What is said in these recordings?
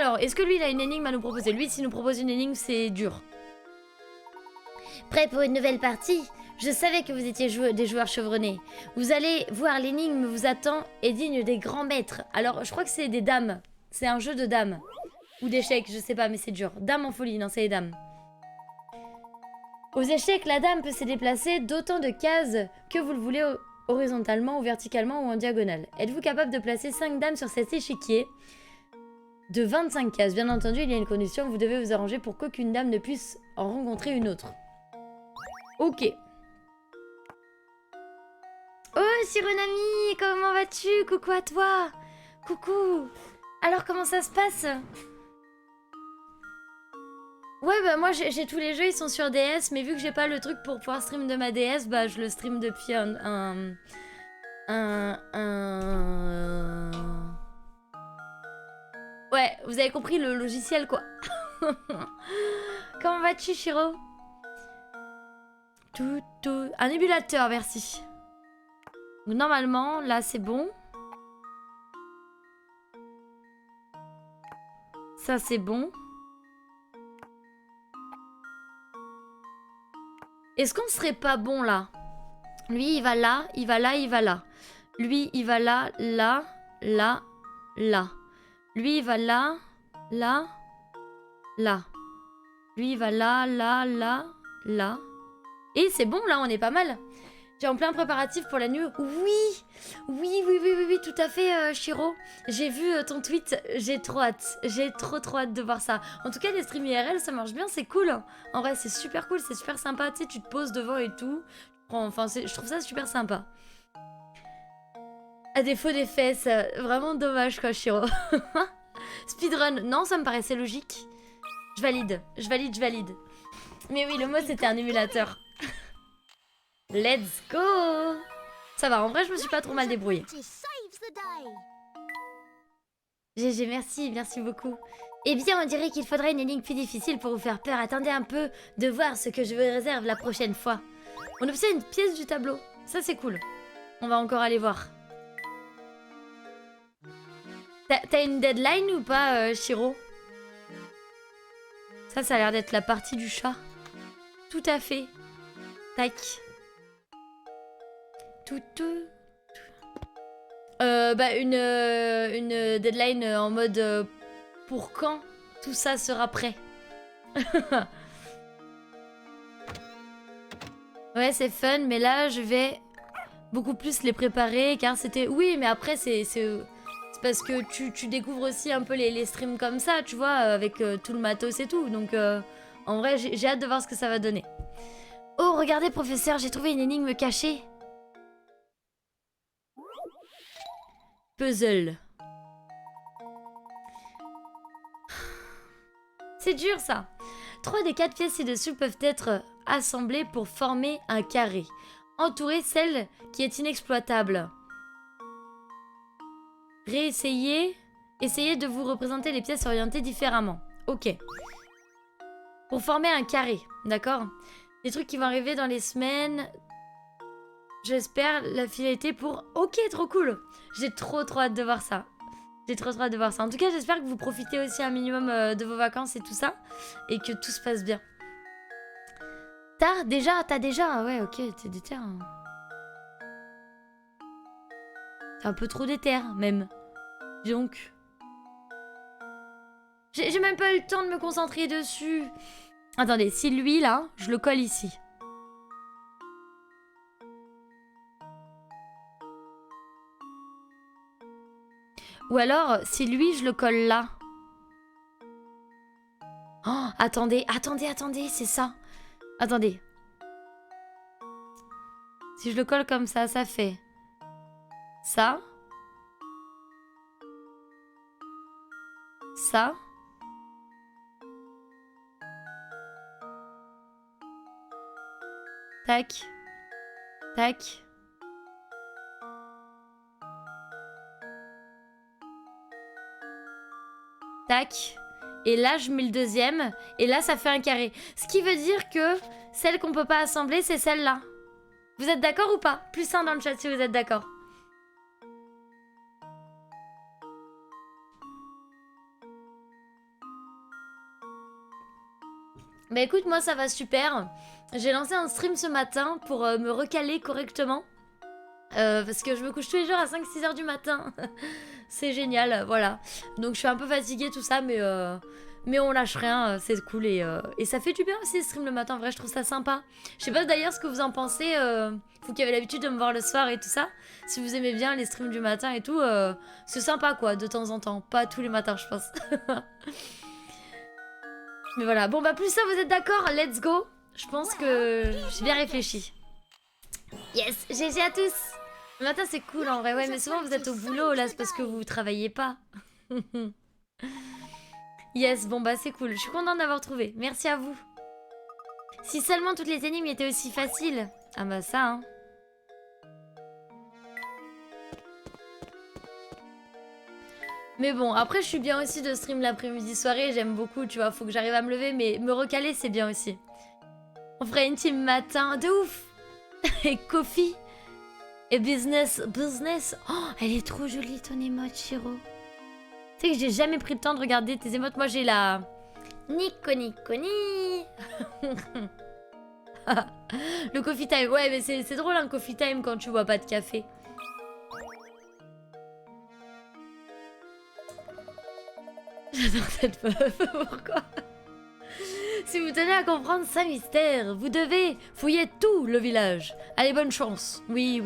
Alors, est-ce que lui, il a une énigme à nous proposer? Lui, s'il nous propose une énigme, c'est dur. Prêt pour une nouvelle partie? Je savais que vous étiez des joueurs chevronnés. Vous allez voir, l'énigme vous attend et digne des grands maîtres. Alors, je crois que c'est des dames. C'est un jeu de dames. Ou d'échecs, je sais pas, mais c'est dur. Dame en folie, non, c'est les dames. Aux échecs, la dame peut se déplacer d'autant de cases que vous le voulez horizontalement ou verticalement ou en diagonale. Êtes-vous capable de placer 5 dames sur cet échiquier de 25 cases? Bien entendu, il y a une condition, vous devez vous arranger pour qu'aucune dame ne puisse en rencontrer une autre. Ok. Oh, Sironami, comment vas-tu? Coucou à toi. Coucou. Alors, comment ça se passe? Ouais, bah moi j'ai tous les jeux, ils sont sur DS, mais vu que j'ai pas le truc pour pouvoir stream de ma DS, bah je le stream depuis Ouais, vous avez compris le logiciel quoi. Comment vas-tu, Shiro? Un émulateur, merci. Donc, normalement, là c'est bon. Ça c'est bon. Est-ce qu'on serait pas bon là? Lui il va là, il va là, il va là. Lui il va là, là, là, là. Lui il va là, là, là. Lui il va là, là, là, là. Et c'est bon là, on est pas mal. J'ai en plein préparatif pour la nuit. Oui, oui, oui, oui, oui, oui, tout à fait, Shiro. J'ai vu ton tweet, j'ai trop hâte. J'ai trop hâte de voir ça. En tout cas, les streams IRL, ça marche bien, c'est cool. En vrai, c'est super cool, c'est super sympa. Tu sais, tu te poses devant et tout. Enfin, je trouve ça super sympa. À défaut des fesses, vraiment dommage quoi, Shiro. Speedrun, non, ça me paraissait logique. Je valide, je valide, je valide. Mais oui, le mot c'était un émulateur. Let's go! Ça va, en vrai, je me suis pas trop mal débrouillée. GG, merci, merci beaucoup. Eh bien, on dirait qu'il faudrait une énigme plus difficile pour vous faire peur. Attendez un peu de voir ce que je vous réserve la prochaine fois. On obtient une pièce du tableau. Ça, c'est cool. On va encore aller voir. T'as une deadline ou pas, Shiro? Ça a l'air d'être la partie du chat. Tout à fait. Tac. Bah une deadline en mode pour quand tout ça sera prêt. Ouais, c'est fun, mais là je vais beaucoup plus les préparer car c'était... Oui, mais après c'est parce que tu découvres aussi un peu les streams comme ça, tu vois, avec tout le matos et tout. Donc en vrai, j'ai hâte de voir ce que ça va donner. Oh, regardez, professeur, j'ai trouvé une énigme cachée. Puzzle. C'est dur, ça. 3 des 4 pièces ci-dessous peuvent être assemblées pour former un carré. Entourez celle qui est inexploitable. Réessayez. Essayez de vous représenter les pièces orientées différemment. Ok. Pour former un carré, d'accord? Des trucs qui vont arriver dans les semaines. J'espère la finalité pour... Ok, trop cool. J'ai trop hâte de voir ça. J'ai trop hâte de voir ça. En tout cas, j'espère que vous profitez aussi un minimum de vos vacances et tout ça. Et que tout se passe bien. T'as déjà? Ouais, ok, t'es déter. Hein. T'es un peu trop déter, même. Donc... J'ai même pas eu le temps de me concentrer dessus. Attendez, si lui, là, je le colle ici. Ou alors, si lui, je le colle là. Oh, attendez, c'est ça. Attendez. Si je le colle comme ça fait... Ça. Ça. Tac. Tac. Tac. Et là, je mets le deuxième. Et là, ça fait un carré. Ce qui veut dire que celle qu'on peut pas assembler, c'est celle-là. Vous êtes d'accord ou pas? Plus 1 dans le chat si vous êtes d'accord. Bah écoute, moi ça va super. J'ai lancé un stream ce matin pour me recaler correctement. Parce que je me couche tous les jours à 5-6 heures du matin. C'est génial, voilà. Donc je suis un peu fatiguée, tout ça, mais on lâche rien, c'est cool. Et ça fait du bien aussi, stream le matin, en vrai, je trouve ça sympa. Je sais pas d'ailleurs ce que vous en pensez, vous qui avez l'habitude de me voir le soir et tout ça. Si vous aimez bien les streams du matin et tout, c'est sympa quoi, de temps en temps. Pas tous les matins, je pense. Mais voilà, bon bah plus ça, vous êtes d'accord? Let's go. Je pense que j'ai bien réfléchi. Yes, GG à tous. Le matin c'est cool en vrai, ouais, mais souvent vous êtes au boulot là, c'est parce que vous travaillez pas. Yes, bon bah c'est cool, je suis contente d'avoir trouvé, merci à vous. Si seulement toutes les énigmes étaient aussi faciles. Ah bah ça hein. Mais bon, après je suis bien aussi de stream l'après-midi soirée, j'aime beaucoup, tu vois, faut que j'arrive à me lever, mais me recaler c'est bien aussi. On ferait une team matin, de ouf. Et Kofi. Et business. Oh, elle est trop jolie ton émote, Shiro. Tu sais que j'ai jamais pris le temps de regarder tes émotes. Moi, j'ai la... Nico. Le coffee time. Ouais, mais c'est drôle, un coffee time quand tu bois pas de café. J'adore cette meuf. Pourquoi? Si vous tenez à comprendre ça mystère, vous devez fouiller tout le village. Allez, bonne chance. Oui.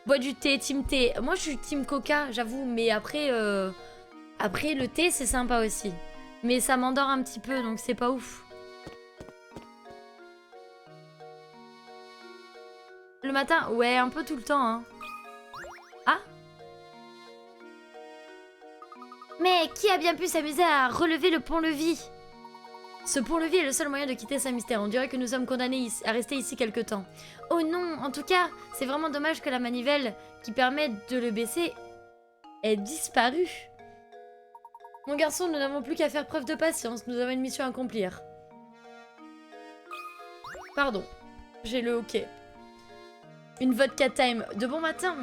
Bois du thé, team thé. Moi, je suis team coca, j'avoue. Mais après, après, le thé, c'est sympa aussi. Mais ça m'endort un petit peu, donc c'est pas ouf. Le matin, ouais, un peu tout le temps, hein. Ah? Mais qui a bien pu s'amuser à relever le pont-levis? Ce pont-levis est le seul moyen de quitter Saint-Mystère. On dirait que nous sommes condamnés à rester ici quelque temps. Oh non, en tout cas, c'est vraiment dommage que la manivelle qui permet de le baisser ait disparu. Mon garçon, nous n'avons plus qu'à faire preuve de patience. Nous avons une mission à accomplir. Pardon, j'ai le hockey. Une vodka time. De bon matin.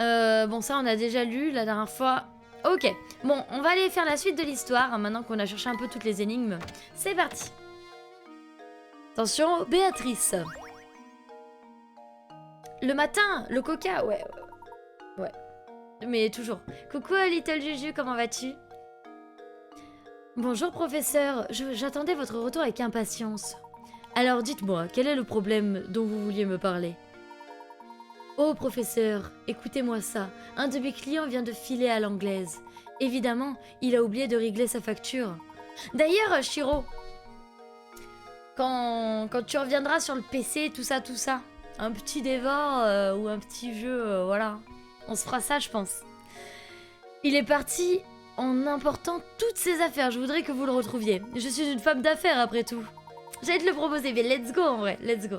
Bon, ça, on a déjà lu la dernière fois. Ok, bon, on va aller faire la suite de l'histoire, hein, maintenant qu'on a cherché un peu toutes les énigmes. C'est parti. Attention, Béatrice. Le matin, le coca, ouais. Mais toujours. Coucou, Little Juju, comment vas-tu? Bonjour, professeur. J'attendais votre retour avec impatience. Alors, dites-moi, quel est le problème dont vous vouliez me parler? Oh, professeur, écoutez-moi ça. Un de mes clients vient de filer à l'anglaise. Évidemment, il a oublié de régler sa facture. D'ailleurs, Shiro, quand tu reviendras sur le PC, tout ça, un petit dévore ou un petit jeu, voilà. On se fera ça, je pense. Il est parti en important toutes ses affaires. Je voudrais que vous le retrouviez. Je suis une femme d'affaires, après tout. J'allais te le proposer, mais let's go, en vrai. Let's go.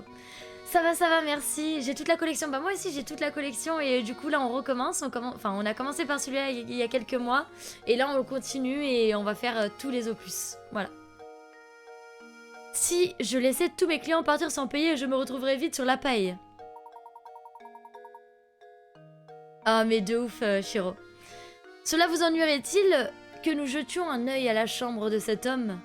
Ça va, merci. J'ai toute la collection. Bah moi aussi, j'ai toute la collection. Et du coup, là, on recommence. On a commencé par celui-là il y a quelques mois. Et là, on continue et on va faire tous les opus. Voilà. Si je laissais tous mes clients partir sans payer, je me retrouverais vite sur la paille. Ah, mais de ouf, Shiro. Cela vous ennuierait-il que nous jetions un œil à la chambre de cet homme?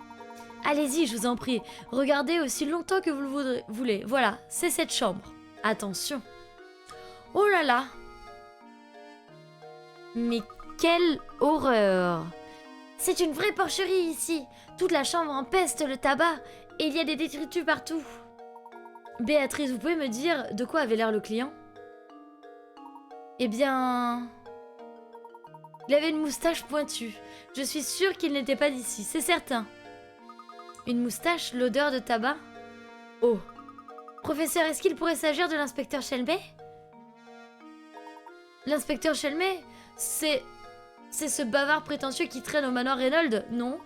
Allez-y, je vous en prie. Regardez aussi longtemps que vous le voulez. Voilà, c'est cette chambre. Attention. Oh là là. Mais quelle horreur. C'est une vraie porcherie ici. Toute la chambre empeste le tabac et il y a des détritus partout. Béatrice, vous pouvez me dire de quoi avait l'air le client? Eh bien... Il avait une moustache pointue. Je suis sûre qu'il n'était pas d'ici, c'est certain. Une moustache, l'odeur de tabac? Oh. Professeur, est-ce qu'il pourrait s'agir de l'inspecteur Shelby? L'inspecteur Shelby? C'est ce bavard prétentieux qui traîne au manoir Reynolds? Non.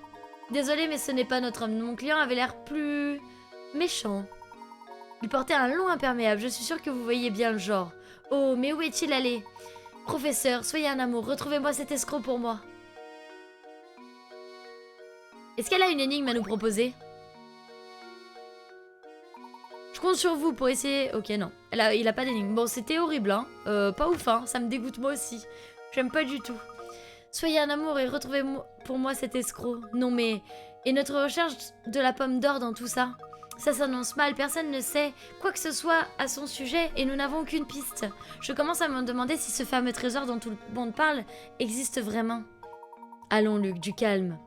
Désolé, mais ce n'est pas notre homme. Mon client avait l'air plus... méchant. Il portait un long imperméable. Je suis sûre que vous voyez bien le genre. Oh, mais où est-il allé? Professeur, soyez un amour. Retrouvez-moi cet escroc pour moi. Est-ce qu'elle a une énigme à nous proposer? Je compte sur vous pour essayer... Ok, non. Il a pas d'énigme. Bon, c'était horrible, hein. Pas ouf, hein. Ça me dégoûte moi aussi. J'aime pas du tout. Soyez un amour et retrouvez pour moi cet escroc. Non, mais... Et notre recherche de la pomme d'or dans tout ça? Ça s'annonce mal, personne ne sait quoi que ce soit à son sujet et nous n'avons aucune piste. Je commence à me demander si ce fameux trésor dont tout le monde parle existe vraiment. Allons Luc, du calme.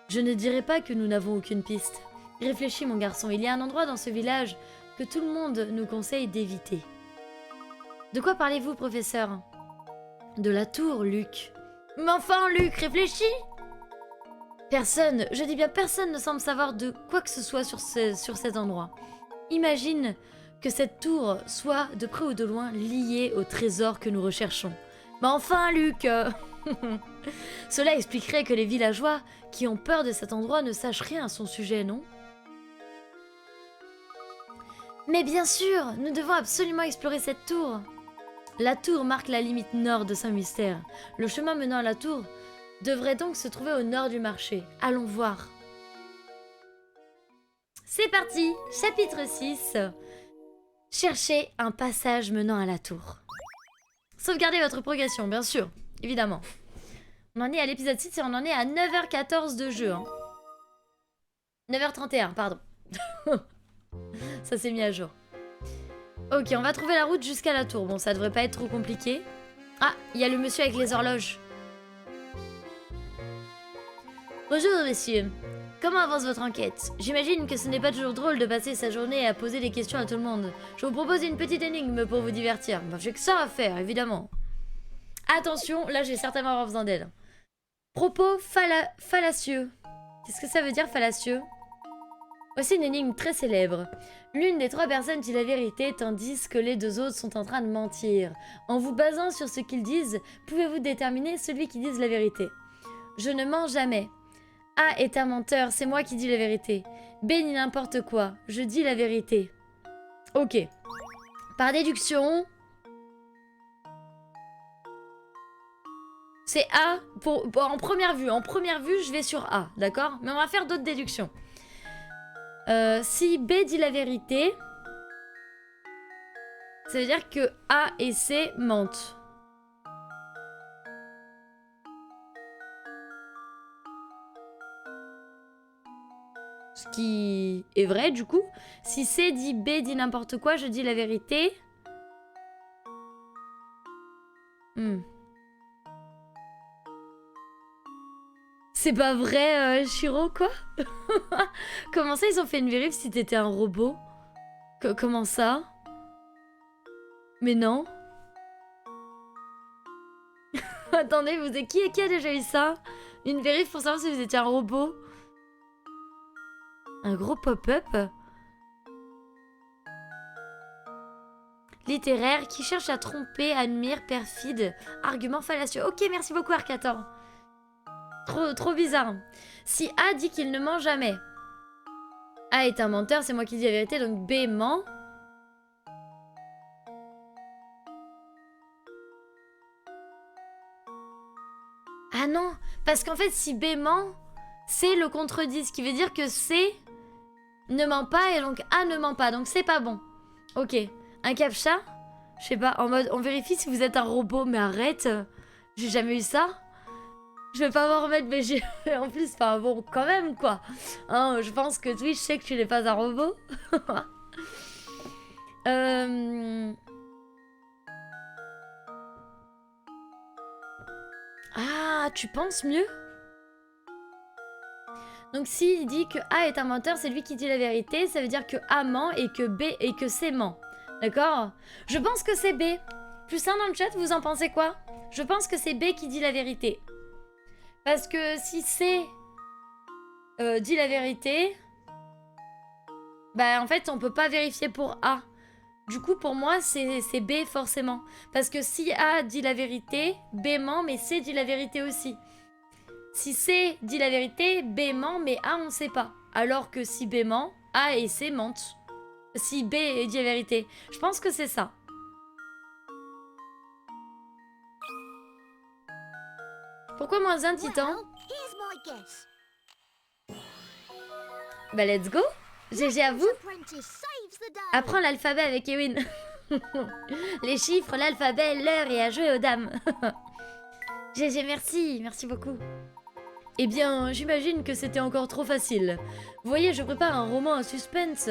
Je ne dirais pas que nous n'avons aucune piste. Réfléchis mon garçon, il y a un endroit dans ce village que tout le monde nous conseille d'éviter. De quoi parlez-vous, professeur? De la tour, Luc. Mais enfin, Luc, réfléchis! Personne, je dis bien personne ne semble savoir de quoi que ce soit sur cet endroit. Imagine que cette tour soit, de près ou de loin, liée au trésor que nous recherchons. Mais enfin, Luc Cela expliquerait que les villageois qui ont peur de cet endroit ne sachent rien à son sujet, non? Mais bien sûr, nous devons absolument explorer cette tour. La tour marque la limite nord de Saint-Mystère. Le chemin menant à la tour devrait donc se trouver au nord du marché. Allons voir. C'est parti, chapitre 6. Cherchez un passage menant à la tour. Sauvegardez votre progression, bien sûr, évidemment. On en est à l'épisode 6 et on en est à 9h14 de jeu. 9h31, pardon. Ça s'est mis à jour. Ok, on va trouver la route jusqu'à la tour. Bon, ça devrait pas être trop compliqué. Ah, il y a le monsieur avec les horloges. Bonjour, messieurs. Comment avance votre enquête? J'imagine que ce n'est pas toujours drôle de passer sa journée à poser des questions à tout le monde. Je vous propose une petite énigme pour vous divertir. Ben, j'ai que ça à faire, évidemment. Attention, là j'ai certainement avoir besoin d'aide. Propos fallacieux. Qu'est-ce que ça veut dire, fallacieux? Voici une énigme très célèbre. L'une des trois personnes dit la vérité, tandis que les deux autres sont en train de mentir. En vous basant sur ce qu'ils disent, pouvez-vous déterminer celui qui dit la vérité? Je ne mens jamais. A est un menteur, c'est moi qui dis la vérité. B ni n'importe quoi, je dis la vérité. Ok. Par déduction... C'est A en première vue. En première vue, je vais sur A, d'accord? Mais on va faire d'autres déductions. Si B dit la vérité, ça veut dire que A et C mentent. Ce qui est vrai, du coup. Si C dit B dit n'importe quoi, je dis la vérité. C'est pas vrai, Shiro, quoi? Comment ça, ils ont fait une vérif si t'étais un robot? Comment ça? Mais non. Attendez, vous êtes qui a déjà eu ça? Une vérif pour savoir si vous étiez un robot? Un gros pop-up? Littéraire qui cherche à tromper, admire, perfide, argument fallacieux. Ok, merci beaucoup, Arcator. Trop bizarre. Si A dit qu'il ne ment jamais. A est un menteur, c'est moi qui dis la vérité, donc B ment. Ah non, parce qu'en fait, si B ment, C le contredit, ce qui veut dire que C ne ment pas et donc A ne ment pas, donc c'est pas bon. Ok, un captcha? Je sais pas, en mode, on vérifie si vous êtes un robot, mais arrête, j'ai jamais eu ça. Je vais pas m'en remettre, mais j'ai... En plus, enfin bon, quand même, quoi. Hein, je pense que Twitch sait que tu n'es pas un robot. Ah, tu penses mieux? Donc s'il dit que A est un menteur, c'est lui qui dit la vérité. Ça veut dire que A ment et que B et que C ment. D'accord? Je pense que c'est B. Plus un dans le chat, vous en pensez quoi? Je pense que c'est B qui dit la vérité. Parce que si C dit la vérité, bah en fait on peut pas vérifier pour A. Du coup pour moi c'est B forcément. Parce que si A dit la vérité, B ment mais C dit la vérité aussi. Si C dit la vérité, B ment mais A on sait pas. Alors que si B ment, A et C mentent. Si B dit la vérité. Je pense que c'est ça. Pourquoi moins un titan? Bah let's go. GG à vous. Apprends l'alphabet avec Ewin. Les chiffres, l'alphabet, l'heure et à jouer aux dames. GG, merci. Merci beaucoup. Eh bien, j'imagine que c'était encore trop facile. Vous voyez, je prépare un roman à suspense.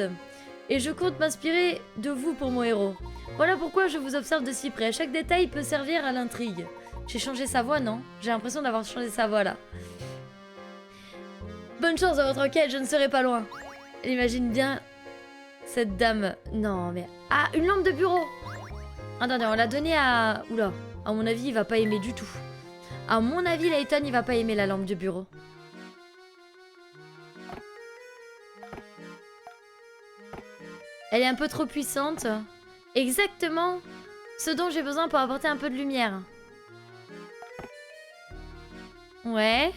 Et je compte m'inspirer de vous pour mon héros. Voilà pourquoi je vous observe de si près. Chaque détail peut servir à l'intrigue. J'ai changé sa voix, non? J'ai l'impression d'avoir changé sa voix, là. Bonne chance dans votre enquête, je ne serai pas loin. Elle imagine bien cette dame. Non, mais... Ah, une lampe de bureau. Attendez, on l'a donnée à... Oula, à mon avis, il va pas aimer du tout. À mon avis, Layton, il va pas aimer la lampe de bureau. Elle est un peu trop puissante. Exactement ce dont j'ai besoin pour apporter un peu de lumière. Ouais.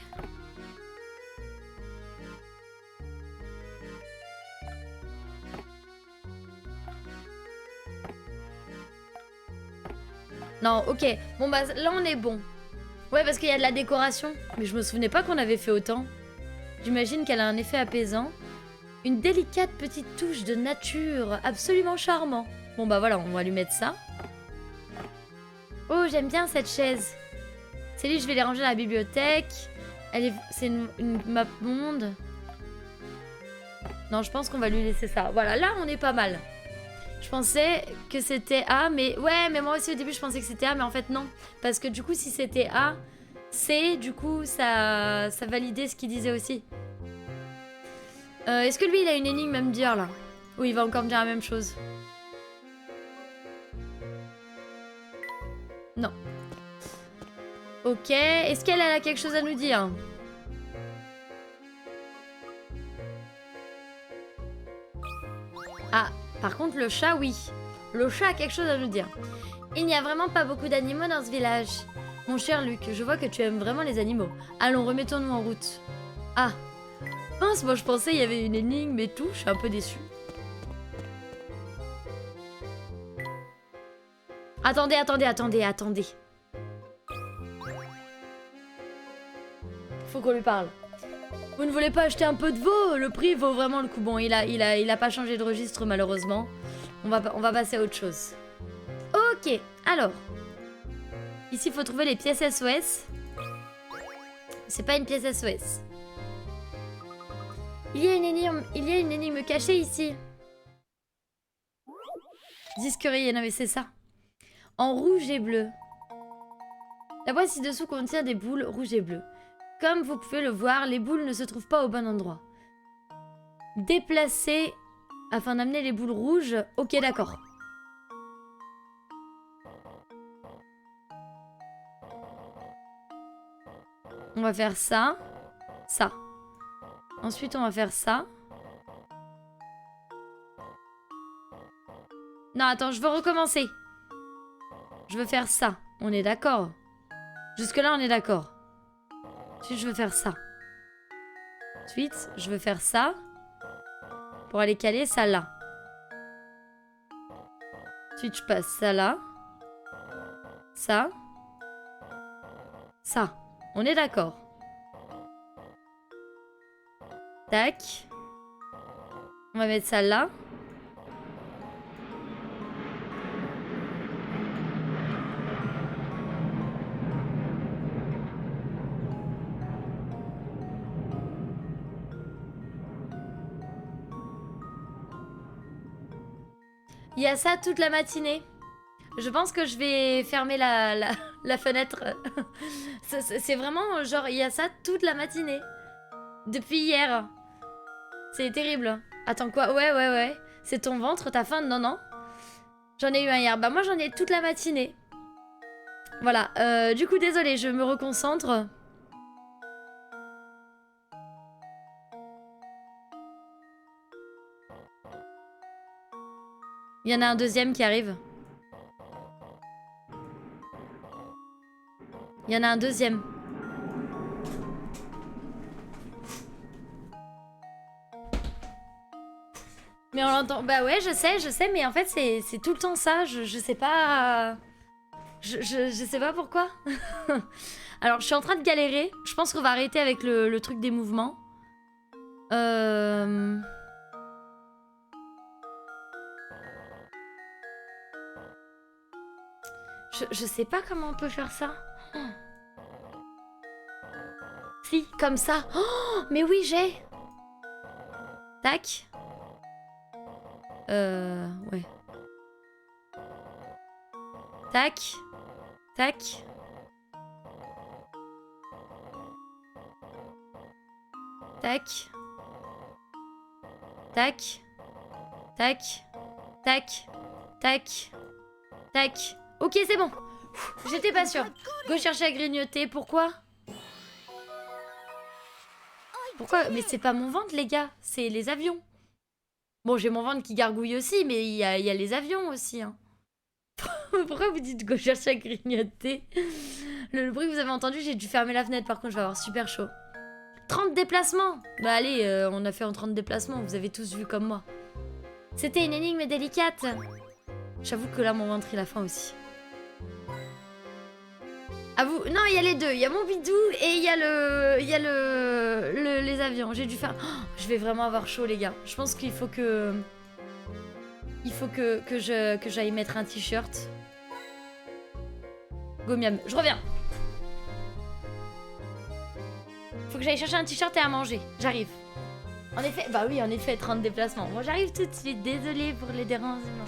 Non, ok. Bon, bah là, on est bon. Ouais, parce qu'il y a de la décoration. Mais je me souvenais pas qu'on avait fait autant. J'imagine qu'elle a un effet apaisant. Une délicate petite touche de nature. Absolument charmant. Bon, bah voilà, on va lui mettre ça. Oh, j'aime bien cette chaise. Celle-là, je vais les ranger dans la bibliothèque. C'est une map monde. Non, je pense qu'on va lui laisser ça. Voilà, là, on est pas mal. Je pensais que c'était A, mais... Ouais, mais moi aussi, au début, je pensais que c'était A, mais en fait, non. Parce que du coup, si c'était A, C, du coup, ça validait ce qu'il disait aussi. Est-ce que lui, il a une énigme à me dire, là? Ou il va encore me dire la même chose? Non. Ok. Est-ce qu'elle a quelque chose à nous dire? Ah, par contre, le chat, oui. Le chat a quelque chose à nous dire. Il n'y a vraiment pas beaucoup d'animaux dans ce village. Mon cher Luc, je vois que tu aimes vraiment les animaux. Allons, remettons-nous en route. Ah. Mince, moi je pensais il y avait une énigme et tout. Je suis un peu déçue. Attendez, attendez, attendez, attendez. Faut qu'on lui parle. Vous ne voulez pas acheter un peu de veau? Le prix vaut vraiment le coup. Bon, il a pas changé de registre malheureusement. On va passer à autre chose. Ok, alors. Ici, il faut trouver les pièces SOS. C'est pas une pièce SOS. Il y a une énigme cachée ici. Disque rayé, non mais c'est ça. En rouge et bleu. La boîte ci-dessous contient des boules rouges et bleues. Comme vous pouvez le voir, les boules ne se trouvent pas au bon endroit. Déplacer afin d'amener les boules rouges. Ok, d'accord. On va faire ça. Ça. Ensuite, on va faire ça. Non, attends, je veux recommencer. Je veux faire ça. On est d'accord. Jusque-là, on est d'accord. Ensuite, je veux faire ça. Ensuite, je veux faire ça. Pour aller caler ça là. Ensuite, je passe ça là. Ça. Ça. On est d'accord. Tac. On va mettre ça là. Il y a ça toute la matinée. Je pense que je vais fermer la fenêtre. C'est vraiment genre, il y a ça toute la matinée. Depuis hier. C'est terrible. Attends, quoi? Ouais. C'est ton ventre, t'as faim? Non, non. J'en ai eu un hier. Bah moi, j'en ai toute la matinée. Voilà. Du coup, désolé, je me reconcentre. Il y en a un deuxième qui arrive. Il y en a un deuxième. Mais on l'entend. Bah ouais, je sais, mais en fait, c'est tout le temps ça. Je sais pas. Je sais pas pourquoi. Alors, je suis en train de galérer. Je pense qu'on va arrêter avec le truc des mouvements. Je sais pas comment on peut faire ça. Si, comme ça. Oh, mais oui, j'ai. Tac. Ouais. Tac. Tac. Tac. Tac. Tac. Tac. Tac. Tac. Ok, c'est bon. J'étais pas sûre. Go chercher à grignoter. Pourquoi? Pourquoi? Mais c'est pas mon ventre, les gars. C'est les avions. Bon, j'ai mon ventre qui gargouille aussi, mais il y a les avions aussi. Hein. Pourquoi vous dites go chercher à grignoter? Le bruit que vous avez entendu, j'ai dû fermer la fenêtre. Par contre, je vais avoir super chaud. 30 déplacements. Bah allez, on a fait en 30 déplacements. Vous avez tous vu comme moi. C'était une énigme délicate. J'avoue que là, mon ventre, il a faim aussi. Ah vous... Non, il y a les deux. Il y a mon bidou et il y a les avions. J'ai dû faire... Oh, je vais vraiment avoir chaud, les gars. Je pense qu'il faut que... Il faut que j'aille mettre un t-shirt. Go miam. Je reviens. Faut que j'aille chercher un t-shirt et à manger. J'arrive. En effet... Bah oui, en effet, 30 déplacements. Moi, j'arrive tout de suite. Désolée pour les dérangements.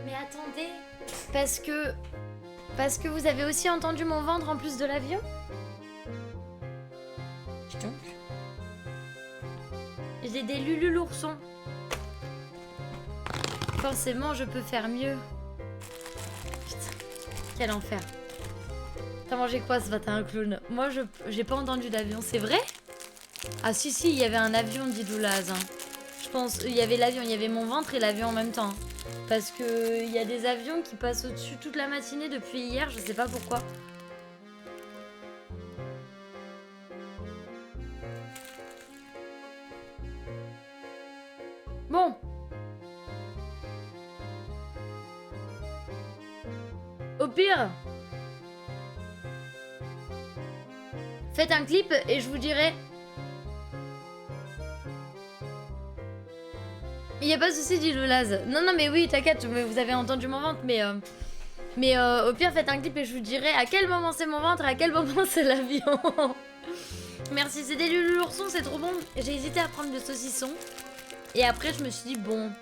Mais attendez, parce que vous avez aussi entendu mon ventre en plus de l'avion? Putain. J'ai des Lulu l'ourson. Forcément, je peux faire mieux. Putain, quel enfer. T'as mangé quoi ce matin, un clown? Moi, j'ai pas entendu d'avion, c'est vrai? Ah si, il y avait un avion, dit Doulaz. Hein. Je pense, il y avait l'avion, il y avait mon ventre et l'avion en même temps. Parce que il y a des avions qui passent au-dessus toute la matinée depuis hier, je sais pas pourquoi. Bon. Au pire, faites un clip et je vous dirai. Il n'y a pas de souci, dit Loulaz. Non, mais oui, t'inquiète, vous avez entendu mon ventre, mais au pire, faites un clip et je vous dirai à quel moment c'est mon ventre et à quel moment c'est l'avion. Merci, c'est des Lulu l'ourson, c'est trop bon. J'ai hésité à prendre le saucisson. Et après, je me suis dit, bon,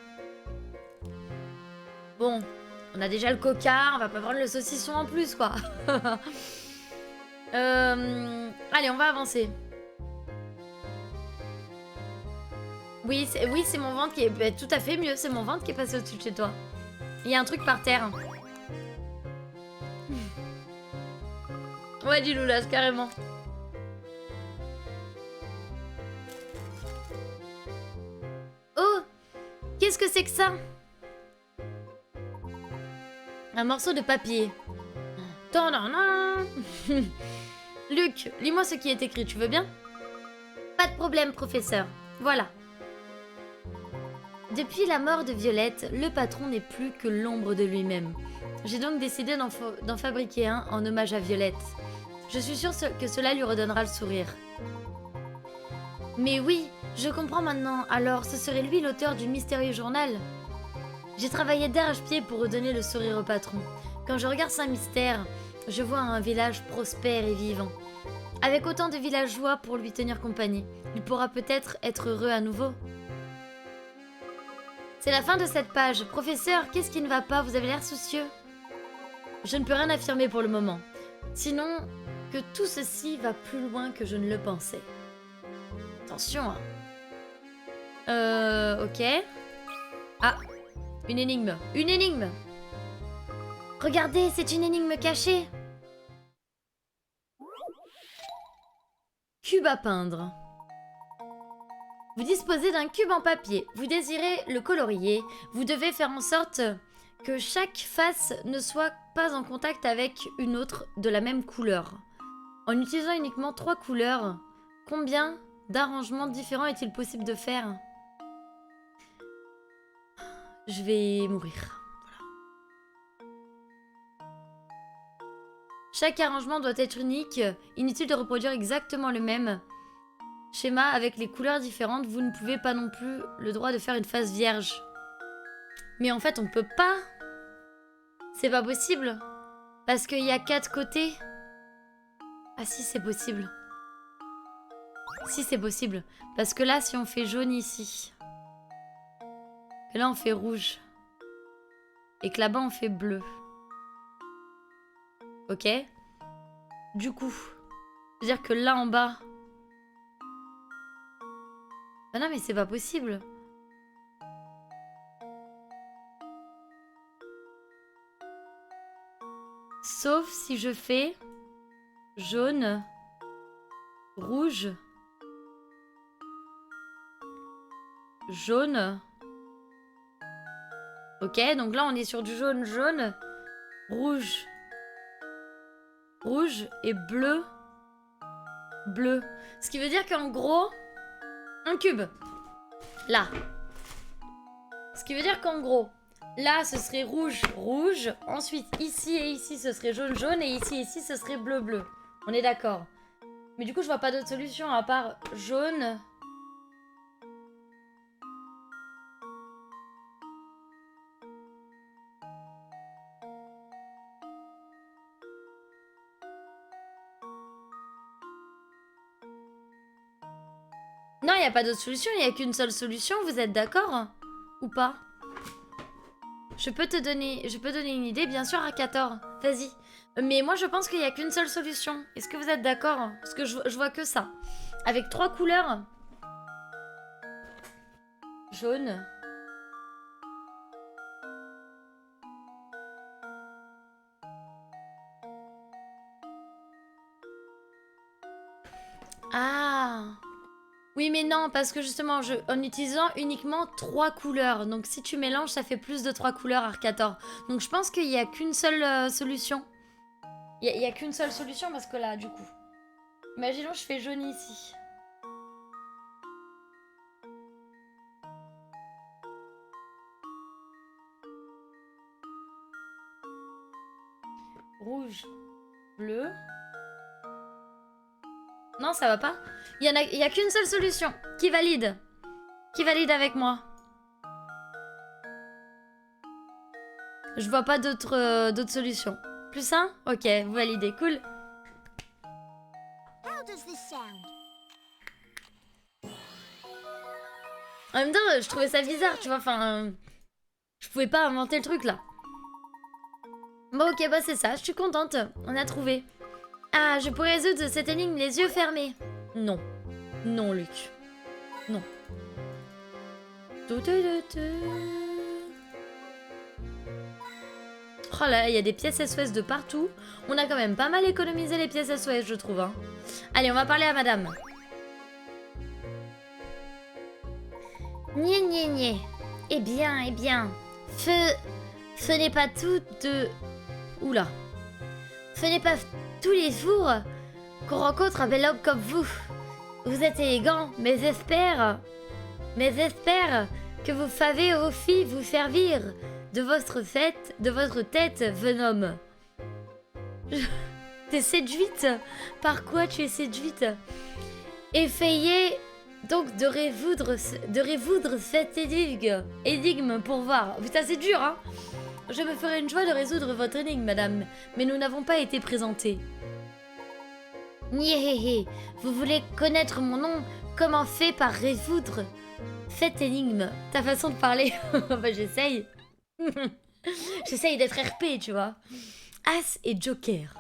on a déjà le coca, on va pas prendre le saucisson en plus, quoi. Allez, on va avancer. Oui, c'est mon ventre qui est bah, tout à fait mieux. C'est mon ventre qui est passé au-dessus de chez toi. Il y a un truc par terre. Ouais, dis Loulas, carrément. Oh, qu'est-ce que c'est que ça? Un morceau de papier. Tadam. Luc, lis-moi ce qui est écrit, tu veux bien? Pas de problème, professeur. Voilà. Depuis la mort de Violette, le patron n'est plus que l'ombre de lui-même. J'ai donc décidé d'en fabriquer un en hommage à Violette. Je suis sûre que cela lui redonnera le sourire. Mais oui, je comprends maintenant. Alors, ce serait lui l'auteur du mystérieux journal? J'ai travaillé d'arrache-pied pour redonner le sourire au patron. Quand je regarde Saint-Mystère, je vois un village prospère et vivant. Avec autant de villageois pour lui tenir compagnie, il pourra peut-être être heureux à nouveau. C'est la fin de cette page. Professeur, qu'est-ce qui ne va pas? Vous avez l'air soucieux. Je ne peux rien affirmer pour le moment. Sinon, que tout ceci va plus loin que je ne le pensais. Attention, hein. Ok. Ah, une énigme. Une énigme! Regardez, c'est une énigme cachée. Cube à peindre. Vous disposez d'un cube en papier. Vous désirez le colorier. Vous devez faire en sorte que chaque face ne soit pas en contact avec une autre de la même couleur. En utilisant uniquement 3 couleurs, combien d'arrangements différents est-il possible de faire? Je vais mourir. Chaque arrangement doit être unique. Inutile de reproduire exactement le même schéma avec les couleurs différentes. Vous ne pouvez pas non plus le droit de faire une face vierge. Mais en fait, on peut pas. C'est pas possible. Parce qu'il y a 4 côtés. Ah si, c'est possible. Si, c'est possible. Parce que là, si on fait jaune ici. Et là, on fait rouge. Et que là-bas, on fait bleu. Ok. Du coup, c'est-à-dire que là en bas... Ah non mais c'est pas possible. Sauf si je fais jaune, rouge, jaune. Ok, donc là on est sur du jaune, jaune, rouge, rouge et bleu, bleu. Ce qui veut dire qu'en gros, un cube, là. Ce qui veut dire qu'en gros, là ce serait rouge, rouge. Ensuite ici et ici ce serait jaune, jaune. Et ici et ici ce serait bleu, bleu. On est d'accord. Mais du coup je vois pas d'autre solution à part jaune. Non, il n'y a pas d'autre solution, il n'y a qu'une seule solution, vous êtes d'accord? Ou pas? Je peux donner une idée, bien sûr, à 14. Vas-y. Mais moi, je pense qu'il n'y a qu'une seule solution. Est-ce que vous êtes d'accord? Parce que je vois que ça. Avec 3 couleurs. Jaune. Ah. Oui, mais non, parce que justement, en utilisant uniquement 3 couleurs. Donc, si tu mélanges, ça fait plus de 3 couleurs, Arcator. Donc, je pense qu'il n'y a qu'une seule solution. Il n'y a qu'une seule solution, parce que là, du coup... Imaginons, je fais jaune ici. Rouge, bleu... Non, ça va pas. Il y a qu'une seule solution. Qui valide? Qui valide avec moi? Je vois pas d'autres solutions. Plus un? Ok, vous validez. Cool. En même temps, je trouvais ça bizarre, tu vois. Enfin, je pouvais pas inventer le truc là. Bon, ok, bah c'est ça. Je suis contente. On a trouvé. Ah, je pourrais résoudre cette énigme les yeux fermés. Non. Non, Luc. Non. Oh là, il y a des pièces SOS de partout. On a quand même pas mal économisé les pièces SOS, je trouve. Hein. Allez, on va parler à madame. Nié, nié, nié. Eh bien. Ce n'est pas tout de... Oula. Ce Ce n'est pas tous les jours qu'on rencontre un bel homme comme vous. Vous êtes élégant, mais j'espère que vous savez aussi vous servir de votre tête, Venom. T'es séduite? Par quoi tu es séduite? Essayez donc de résoudre cette énigme pour voir. Putain, c'est dur, hein? Je me ferai une joie de résoudre votre énigme, madame, mais nous n'avons pas été présentés. Nyéhéhé, vous voulez connaître mon nom? Commencez par résoudre cette énigme. Ta façon de parler, bah j'essaye. J'essaye d'être RP, tu vois. As et Joker.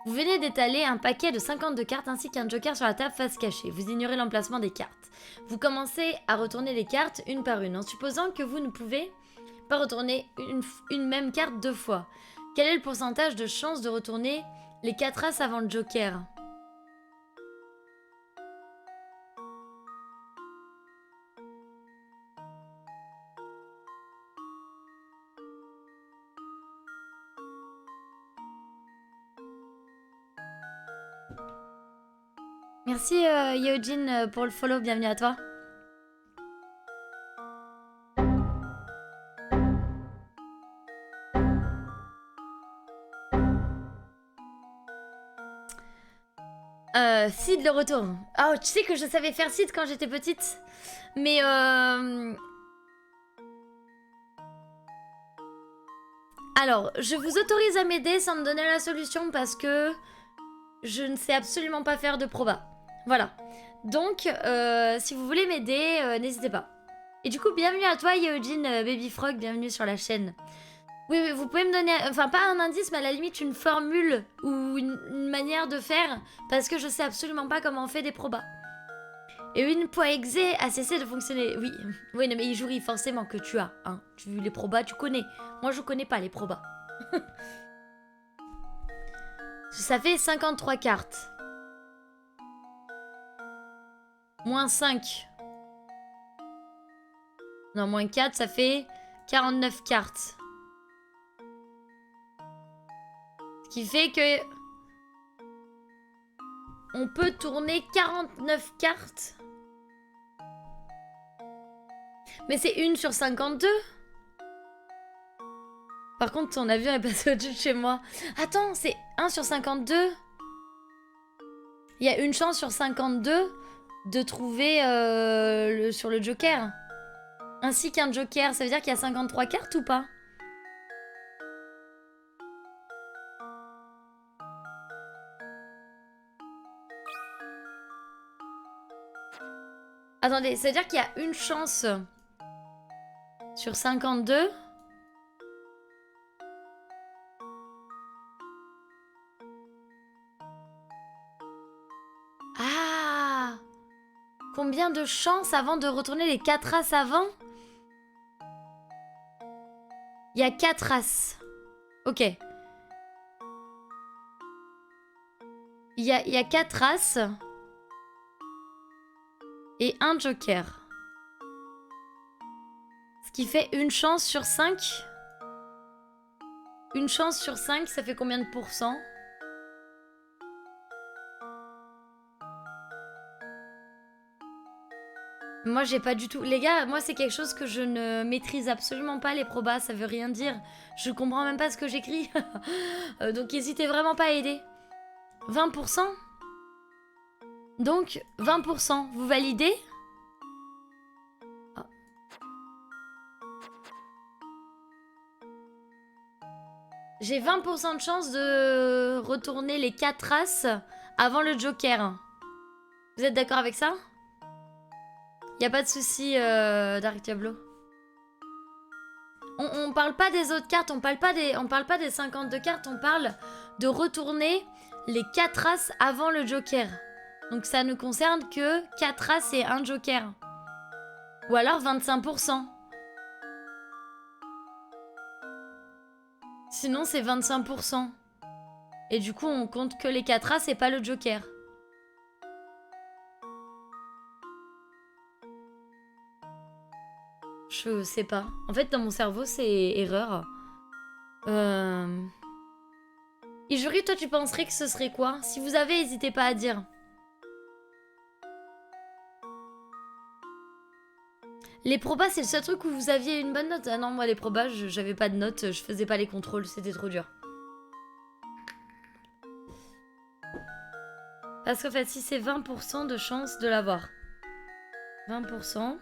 Vous venez d'étaler un paquet de 52 cartes ainsi qu'un joker sur la table face cachée. Vous ignorez l'emplacement des cartes. Vous commencez à retourner les cartes une par une, en supposant que vous ne pouvez pas retourner une même carte 2 fois. Quel est le pourcentage de chance de retourner les 4 as avant le joker? Merci Yeojin pour le follow, bienvenue à toi. Sid le retour. Oh, tu sais que je savais faire Sid quand j'étais petite. Mais alors, je vous autorise à m'aider sans me donner la solution parce que je ne sais absolument pas faire de proba. Voilà. Donc, si vous voulez m'aider, n'hésitez pas. Et du coup, bienvenue à toi, Yeojin Baby Frog, bienvenue sur la chaîne. Oui, vous pouvez me donner, enfin pas un indice, mais à la limite une formule ou une manière de faire, parce que je sais absolument pas comment on fait des probas. Et une poids exé a cessé de fonctionner. Oui, oui, non mais Ijuri, forcément que tu as, hein. Les probas, tu connais. Moi, je connais pas les probas. Ça fait 53 cartes. Moins 5. Non, moins 4, ça fait 49 cartes. Ce qui fait que... on peut tourner 49 cartes. Mais c'est 1 sur 52. Par contre, ton avion est passé au-dessus de chez moi. Attends, c'est 1 sur 52. Il y a une chance sur 52 de trouver sur le joker. Ainsi qu'un joker. Ça veut dire qu'il y a 53 cartes ou pas? Attendez, ça veut dire qu'il y a une chance sur 52. Ah! Combien de chances avant de retourner les 4 as avant? Il y a 4 as. Ok. Il y a 4 as. Et un joker. Ce qui fait une chance sur 5. Une chance sur 5, ça fait combien de pourcents? Moi, j'ai pas du tout... Les gars, moi, c'est quelque chose que je ne maîtrise absolument pas, les probas. Ça veut rien dire. Je comprends même pas ce que j'écris. Donc, n'hésitez vraiment pas à aider. 20%? Donc, 20%. Vous validez? Ah. J'ai 20% de chance de retourner les 4 as avant le joker. Vous êtes d'accord avec ça? Y a pas de souci, Dark Diablo. On parle pas des autres cartes, on parle pas des 52 cartes, on parle de retourner les 4 as avant le joker. Donc ça ne concerne que 4 as et un joker. Ou alors 25%. Sinon c'est 25%. Et du coup on compte que les 4 as et pas le joker. Je sais pas. En fait dans mon cerveau c'est erreur. Ijuri, toi, tu penserais que ce serait quoi? Si vous avez, n'hésitez pas à dire. Les probas, c'est le seul truc où vous aviez une bonne note. Ah non, moi, les probas, j'avais pas de notes, je faisais pas les contrôles, c'était trop dur. Parce qu'en fait, si c'est 20% de chance de l'avoir. 20%.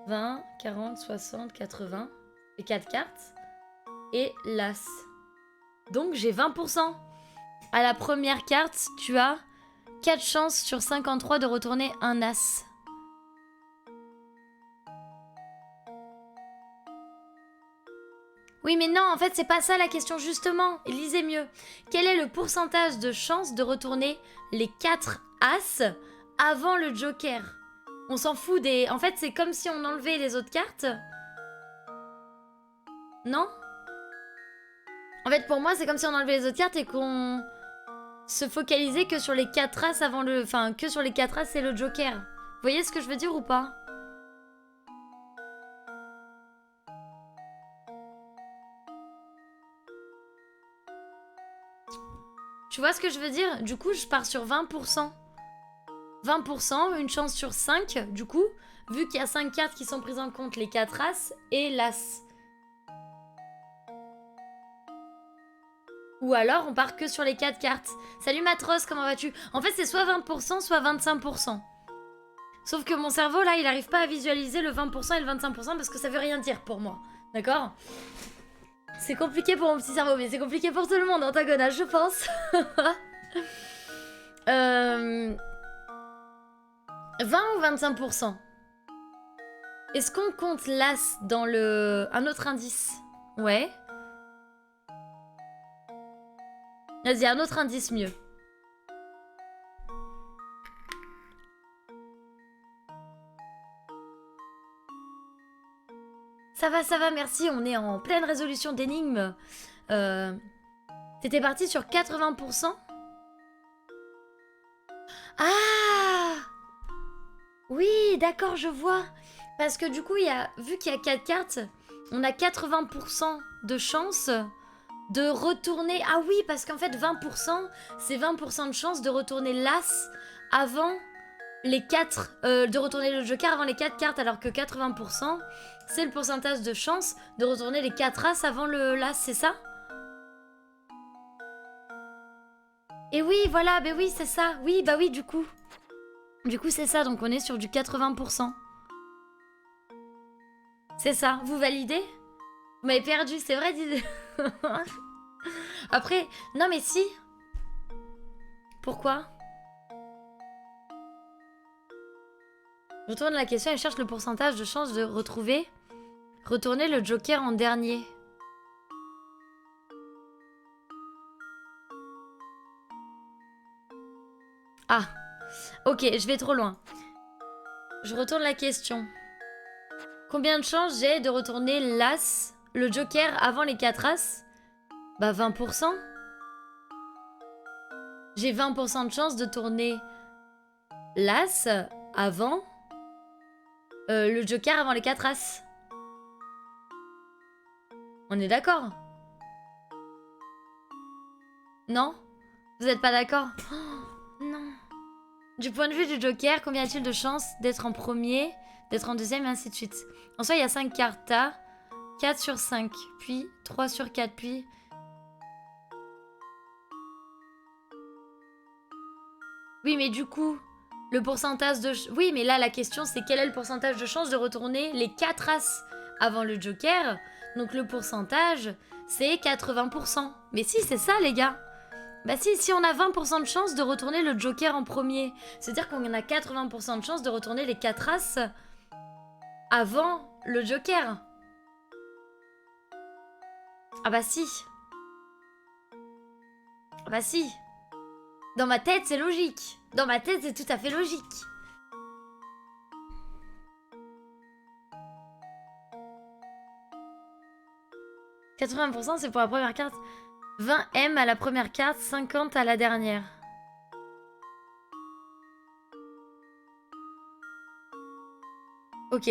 « 20, 40, 60, 80. Et 4 cartes. Et l'As. Donc j'ai 20%. À la première carte, tu as 4 chances sur 53 de retourner un As. Oui, mais non, en fait, c'est pas ça la question, justement. Lisez mieux. Quel est le pourcentage de chances de retourner les 4 As avant le Joker? On s'en fout des... En fait, c'est comme si on enlevait les autres cartes. Non? En fait, pour moi, c'est comme si on enlevait les autres cartes et qu'on se focalisait que sur les 4 As avant le... Enfin, que sur les 4 As et le Joker. Vous voyez ce que je veux dire ou pas? Tu vois ce que je veux dire? Du coup, je pars sur 20%. 20%, une chance sur 5, du coup, vu qu'il y a 5 cartes qui sont prises en compte, les 4 As et l'As. Ou alors, on part que sur les 4 cartes. Salut Matros, comment vas-tu? En fait, c'est soit 20%, soit 25%. Sauf que mon cerveau, là, il n'arrive pas à visualiser le 20% et le 25% parce que ça veut rien dire pour moi. D'accord? C'est compliqué pour mon petit cerveau, mais c'est compliqué pour tout le monde, Antagonage, je pense. 20 ou 25%? Est-ce qu'on compte l'As dans le... Un autre indice? Ouais. Vas-y, un autre indice mieux. Ça va, merci. On est en pleine résolution d'énigmes. T'étais parti sur 80%? Ah! Oui, d'accord, je vois. Parce que du coup, vu qu'il y a 4 cartes, on a 80% de chance de retourner... Ah oui, parce qu'en fait, 20%, c'est 20% de chance de retourner l'As avant les 4... de retourner le Joker avant les 4 cartes, alors que 80%, c'est le pourcentage de chance de retourner les 4 As avant le l'As, c'est ça? Et oui, voilà, bah oui, c'est ça. Oui, bah oui, du coup. Du coup, c'est ça, donc on est sur du 80%. C'est ça, vous validez? Vous m'avez perdu, c'est vrai, dis... Après, non mais si. Pourquoi? Je retourne la question et cherche le pourcentage de chance de retourner le Joker en dernier. Ah, ok, je vais trop loin. Je retourne la question. Combien de chances j'ai de retourner l'As, le Joker, avant les 4 As? Bah 20%. J'ai 20% de chance de tourner l'As avant le Joker avant les 4 As. On est d'accord? Non? Vous n'êtes pas d'accord? Oh, non. Du point de vue du Joker, combien a-t-il de chances d'être en premier, d'être en deuxième et ainsi de suite? En soi, il y a 5 cartes. T'as 4 sur 5, puis 3 sur 4, puis... Oui, mais du coup, le pourcentage de... Oui, mais là, la question, c'est quel est le pourcentage de chance de retourner les 4 As avant le Joker? Donc le pourcentage, c'est 80%. Mais si, c'est ça, les gars. Bah si on a 20% de chance de retourner le Joker en premier, c'est-à-dire qu'on a 80% de chance de retourner les 4 As avant le Joker. Ah bah si. Ah bah si. Dans ma tête, c'est logique. Dans ma tête, c'est tout à fait logique. « 80% c'est pour la première carte. 20 M à la première carte, 50 à la dernière. Ok.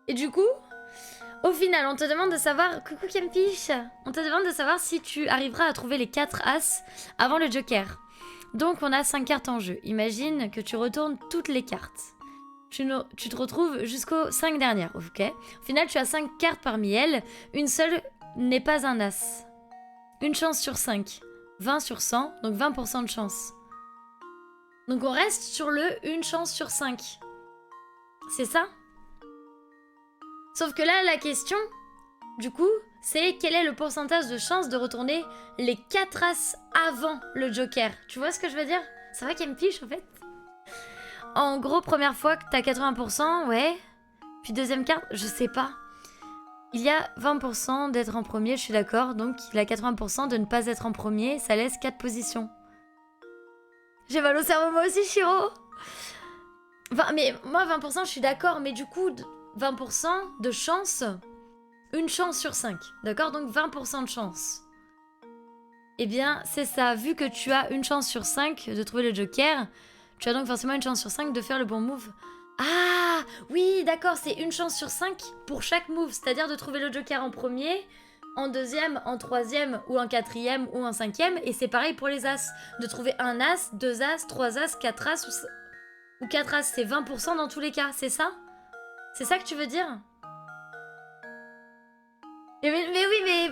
Et du coup, au final, on te demande de savoir... Coucou Kempish. On te demande de savoir si tu arriveras à trouver les 4 As avant le Joker. Donc on a 5 cartes en jeu. Imagine que tu retournes toutes les cartes. Tu te retrouves jusqu'aux 5 dernières, ok? Au final, tu as 5 cartes parmi elles. Une seule n'est pas un As. Une chance sur 5. 20 sur 100, donc 20% de chance. Donc on reste sur le une chance sur 5. C'est ça? Sauf que là, la question, du coup, c'est quel est le pourcentage de chance de retourner les 4 As avant le Joker. Tu vois ce que je veux dire? Ça va qu'elle me fiche, en fait. En gros, première fois que t'as 80%, ouais. Puis deuxième carte, je sais pas. Il y a 20% d'être en premier, je suis d'accord. Donc, il a 80% de ne pas être en premier. Ça laisse 4 positions. J'ai mal au cerveau, moi aussi, Shiro. Mais moi, 20%, je suis d'accord. Mais du coup... 20% de chance, une chance sur 5, d'accord? Donc 20% de chance. Eh bien, c'est ça. Vu que tu as une chance sur 5 de trouver le Joker, tu as donc forcément une chance sur 5 de faire le bon move. Ah, oui, d'accord, c'est une chance sur 5 pour chaque move, c'est-à-dire de trouver le Joker en premier, en deuxième, en troisième, ou en quatrième, ou en cinquième, et c'est pareil pour les As. De trouver un As, 2 As, 3 As, 4 As, ou 4 As, c'est 20% dans tous les cas, c'est ça? C'est ça que tu veux dire? mais oui,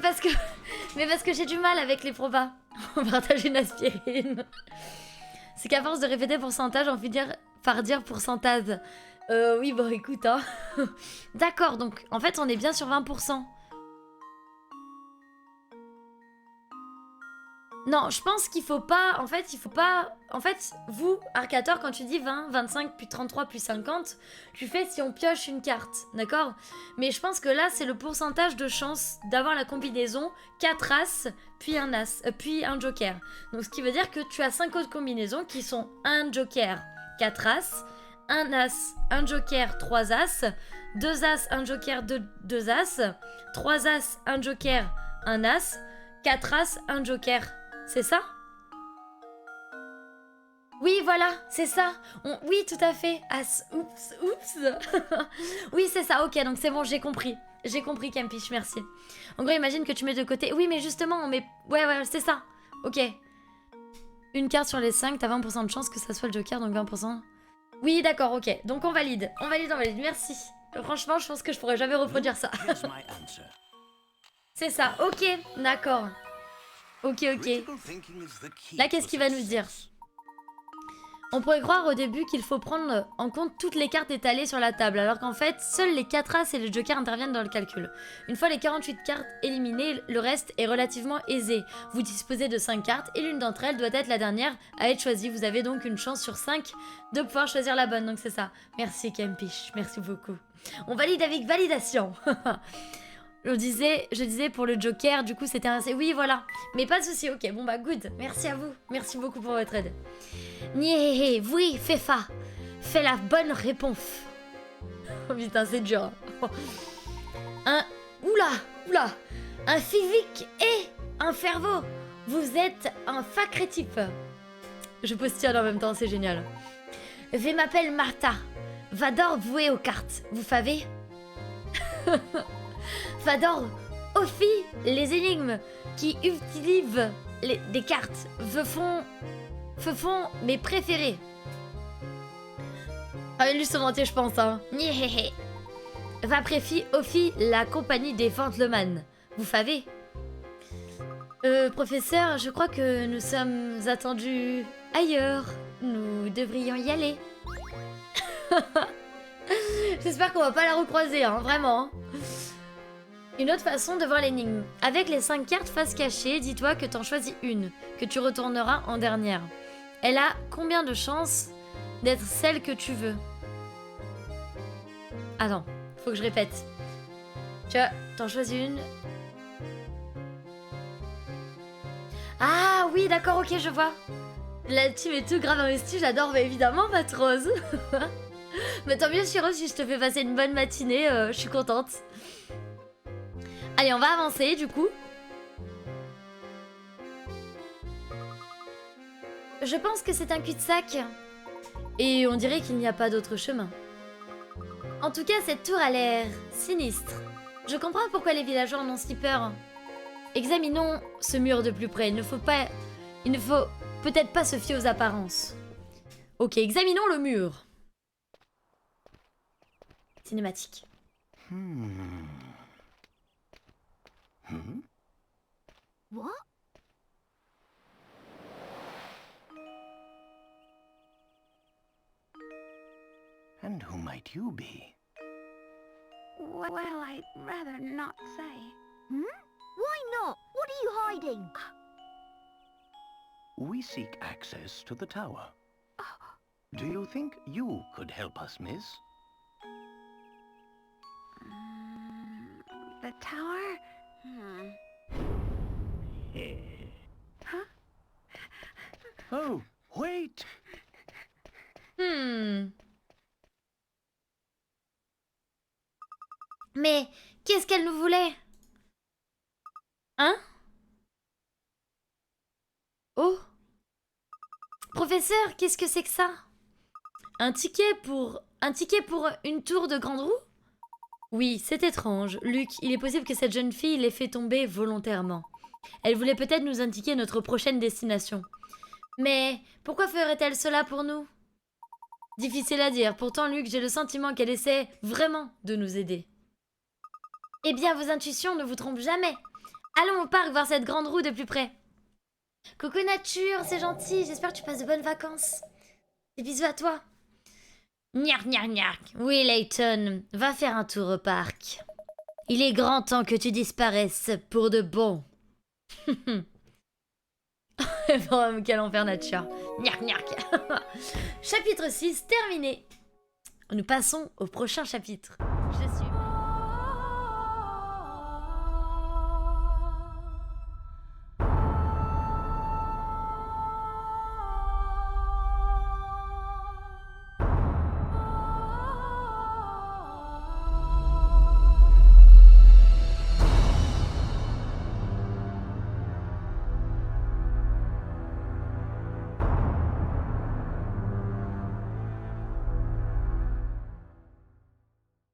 mais parce que j'ai du mal avec les probas. On partage une aspirine. C'est qu'à force de répéter pourcentage, on finit par dire pourcentage. Oui, bon, écoute, hein. D'accord, donc en fait, on est bien sur 20%. Non, je pense qu'il faut pas... En fait, il faut pas... En fait, vous, Arcator, quand tu dis 20, 25, puis 33, puis 50, tu fais si on pioche une carte, d'accord? Mais je pense que là, c'est le pourcentage de chance d'avoir la combinaison 4 As, puis un As, puis un Joker. Donc, ce qui veut dire que tu as 5 autres combinaisons qui sont un Joker, 4 As, un As, un Joker, 3 As, 2 As, un Joker, 2 As, 3 As, un Joker, un As, 4 As, un Joker. C'est ça? Oui, voilà, c'est ça. Oui, tout à fait. Oups. Oui, c'est ça. Ok, donc c'est bon, j'ai compris. J'ai compris, Campiche, merci. En gros, imagine que tu mets de côté... Oui, mais justement, on met... Ouais, c'est ça. Ok. Une carte sur les 5, t'as 20% de chance que ça soit le Joker, donc 20%. Oui, d'accord, ok. Donc on valide. On valide. Merci. Franchement, je pense que je pourrais jamais reproduire ça. C'est ça. Ok, d'accord. Ok. Là, qu'est-ce qu'il va nous dire? On pourrait croire au début qu'il faut prendre en compte toutes les cartes étalées sur la table, alors qu'en fait, seuls les 4 As et le Joker interviennent dans le calcul. Une fois les 48 cartes éliminées, le reste est relativement aisé. Vous disposez de 5 cartes et l'une d'entre elles doit être la dernière à être choisie. Vous avez donc une chance sur 5 de pouvoir choisir la bonne, donc c'est ça. Merci Kempish, merci beaucoup. On valide avec validation. Je disais pour le Joker, du coup c'était un... Oui, voilà. Mais pas de souci, ok, bon bah good. Merci à vous. Merci beaucoup pour votre aide. Nyéhéhé, oui, Fefa. Fais la bonne réponse. Oh putain, c'est dur. Oula. Un physique et un cerveau. Vous êtes un sacré type. Je postillonne en même temps, c'est génial. Je m'appelle Martha. J'adore jouer aux cartes, vous savez. J'adore aussi les énigmes qui utilisent des cartes. Ce sont mes préférés. Ah, justement, je pense, hein. J'apprécie aussi la compagnie des gentlemen. Vous savez. Professeur, je crois que nous sommes attendus ailleurs. Nous devrions y aller. J'espère qu'on va pas la recroiser, hein, vraiment. Une autre façon de voir l'énigme. Avec les 5 cartes face cachée, dis-toi que t'en choisis une, que tu retourneras en dernière. Elle a combien de chances d'être celle que tu veux? Attends, faut que je répète. Tu vois, t'en choisis une. Ah oui, d'accord, ok, je vois. La team est tout grave investie, j'adore, mais évidemment, Matrose. Mais tant mieux, Chiro, si je te fais passer une bonne matinée, je suis contente. Allez, on va avancer, du coup. Je pense que c'est un cul-de-sac. Et on dirait qu'il n'y a pas d'autre chemin. En tout cas, cette tour a l'air sinistre. Je comprends pourquoi les villageois en ont si peur. Examinons ce mur de plus près. Il ne faut peut-être pas se fier aux apparences. Ok, examinons le mur. Cinématique. What? And who might you be? Well, I'd rather not say. Why not? What are you hiding? We seek access to the tower. Do you think you could help us, miss? The tower? Huh? Oh, wait! Mais qu'est-ce qu'elle nous voulait? Hein? Oh? Professeur, qu'est-ce que c'est que ça? Un ticket pour une tour de grande roue? Oui, c'est étrange. Luc, il est possible que cette jeune fille l'ait fait tomber volontairement. Elle voulait peut-être nous indiquer notre prochaine destination. Mais pourquoi ferait-elle cela pour nous? Difficile à dire. Pourtant, Luc, j'ai le sentiment qu'elle essaie vraiment de nous aider. Eh bien, vos intuitions ne vous trompent jamais. Allons au parc voir cette grande roue de plus près. Coucou Nature, c'est gentil. J'espère que tu passes de bonnes vacances. Des bisous à toi. Gnac, gnac, gnac. Oui, Layton, va faire un tour au parc. Il est grand temps que tu disparaisses pour de bon. Bon, quel enfer, Nature. Gnac, gnac. Chapitre 6, terminé. Nous passons au prochain chapitre. Je suis...